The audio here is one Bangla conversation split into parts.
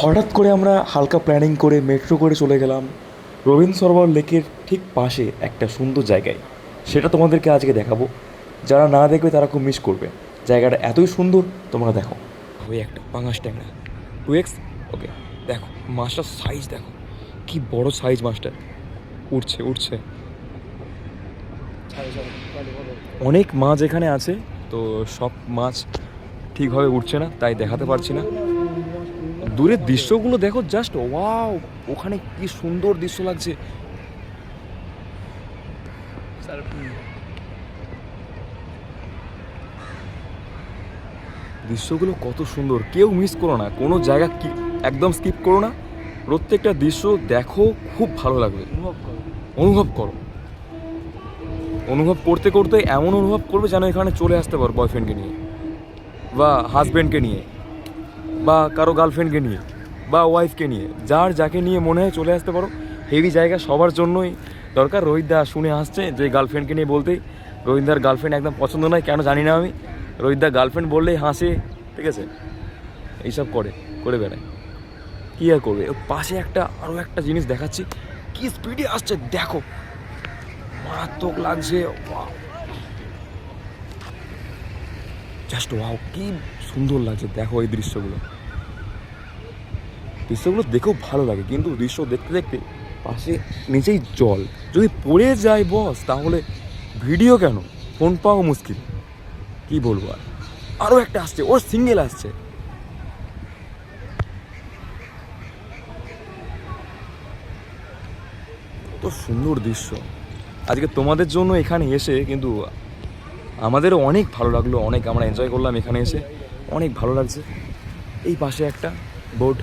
হঠাৎ করে আমরা হালকা প্ল্যানিং করে মেট্রো করে চলে গেলাম রবীন্দ্র সরোবর লেকের ঠিক পাশে একটা সুন্দর জায়গায়। সেটা তোমাদেরকে আজকে দেখাবো। যারা না দেখবে তারা খুব মিস করবে। জায়গাটা এতই সুন্দর, তোমরা দেখো। ওই একটা পাঙাশ ট্যাংরা 2x। ওকে, দেখো মাছটার সাইজ দেখো, কি বড় সাইজ মাছটা। উঠছে উঠছে, অনেক মাছ এখানে আছে, তো সব মাছ ঠিকভাবে উঠছে না, তাই দেখাতে পারছি না। দূরের দৃশ্যগুলো দেখো, জাস্ট ওয়াও, ওখানে কি সুন্দর দৃশ্য লাগছে। দৃশ্যগুলো কত সুন্দর, কেউ মিস করো না, কোনো জায়গা কি একদম স্কিপ করো না। প্রত্যেকটা দৃশ্য দেখো, খুব ভালো লাগবে। অনুভব করো, অনুভব করতে করতে এমন অনুভব করবে যেন এখানে চলে আসতে পারো বয়ফ্রেন্ডকে নিয়ে, বা হাজব্যান্ডকে নিয়ে, বা কারো গার্লফ্রেন্ডকে নিয়ে, বা ওয়াইফকে নিয়ে, যার যাকে নিয়ে মনে হয় চলে আসতে পারো। হেভি জায়গা, সবার জন্যই দরকার। রোহিতদা শুনে আসছে যে গার্লফ্রেন্ডকে নিয়ে বলতেই, রোহিতদার গার্লফ্রেন্ড একদম পছন্দ নয়, কেন জানি না আমি। রোহিতদা গার্লফ্রেন্ড বললেই হাসে, ঠিক আছে, এইসব করে করে বেড়ায়, কী আর করবে। পাশে আরও একটা জিনিস দেখাচ্ছি, কি স্পিডে আসছে দেখো, মারাত্মক লাগছে। জাস্ট ওয়াও, কি সুন্দর লাগছে দেখো এই দৃশ্যগুলো। দৃশ্যগুলো দেখেও ভালো লাগে, কিন্তু দৃশ্য দেখতে দেখতে পাশে নিচেই জল, যদি পড়ে যায় বস তাহলে ভিডিও কেন, ফোন পাওয়া মুশকিল। কি বলবো, আর আরও একটা আসছে, ওর সিঙ্গেল আসছে। কত সুন্দর দৃশ্য। আজকে তোমাদের জন্য এখানে এসে কিন্তু আমাদেরও অনেক ভালো লাগলো, অনেক আমরা এনজয় করলাম এখানে এসে, অনেক ভালো লাগছে। এই পাশে একটা বোট।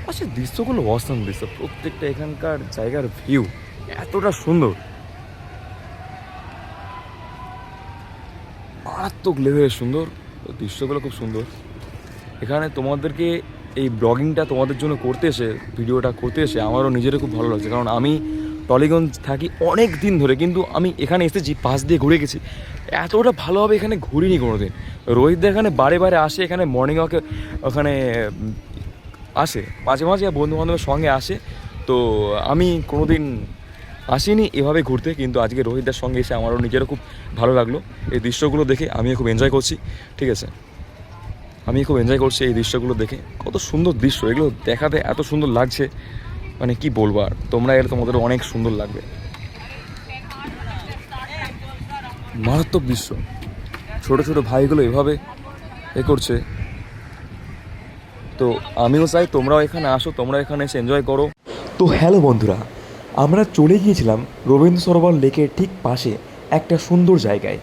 আচ্ছা, দৃশ্যগুলো অসাম দৃশ্য, প্রত্যেকটা এখানকার জায়গার ভিউ এতটা সুন্দর, মারাত্মক লেভেলের সুন্দর। দৃশ্যগুলো খুব সুন্দর। এখানে তোমাদেরকে এই ব্লগিংটা তোমাদের জন্য করতে এসে, ভিডিওটা করতে এসে আমারও নিজেরও খুব ভালো লাগছে। কারণ আমি টলিগঞ্জ থাকি অনেক দিন ধরে, কিন্তু আমি এখানে এসেছি, পাশ দিয়ে ঘুরে গেছি, এতটা ভালোভাবে এখানে ঘুরিনি কোনো দিন। রোহিতদা এখানে বারে বারে আসে, এখানে মর্নিং ওয়াকে ওখানে আসে, মাঝে মাঝে বন্ধু বান্ধবের সঙ্গে আসে। তো আমি কোনো দিন আসিনি এভাবে ঘুরতে, কিন্তু আজকে রোহিতদার সঙ্গে এসে আমারও নিজেরও খুব ভালো লাগলো। এই দৃশ্যগুলো দেখে আমিও খুব এনজয় করছি, ঠিক আছে, আমি খুব এনজয় করছি এই দৃশ্যগুলো দেখে। কত সুন্দর দৃশ্য, এগুলো দেখাতে এত সুন্দর লাগছে, মানে কি বলবো। আর তোমরা এলে তোমাদের অনেক সুন্দর লাগবে, মারাত্মক দৃশ্য। ছোটো ছোটো ভাইগুলো এভাবে করছে, তো আমিও চাই তোমরাও এখানে আসো, তোমরা এখানে এসে এনজয় করো। তো হ্যালো বন্ধুরা, আমরা চলে গিয়েছিলাম রবীন্দ্র সরোবর লেকের ঠিক পাশে একটা সুন্দর জায়গায়।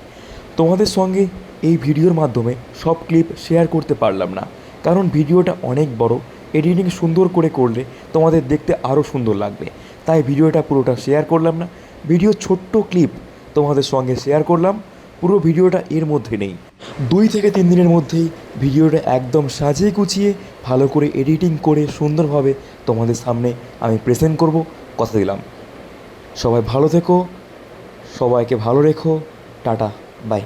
তোমাদের সঙ্গে এই ভিডিওর মাধ্যমে সব ক্লিপ শেয়ার করতে পারলাম না, কারণ ভিডিওটা অনেক বড়, এডিটিং সুন্দর করে করলে তোমাদের দেখতে আরও সুন্দর লাগবে, তাই ভিডিওটা পুরোটা শেয়ার করলাম না। ভিডিও ছোট্ট ক্লিপ তোমাদের সঙ্গে শেয়ার করলাম, পুরো ভিডিওটা এর মধ্যে নেই। 2 থেকে 3 দিনের মধ্যেই ভিডিওটা একদম সাজিয়ে গুছিয়ে ভালো করে এডিটিং করে সুন্দরভাবে তোমাদের সামনে আমি প্রেজেন্ট করব, কথা দিলাম। সবাই ভালো থেকো, সবাইকে ভালো রেখো, টাটা, বাই।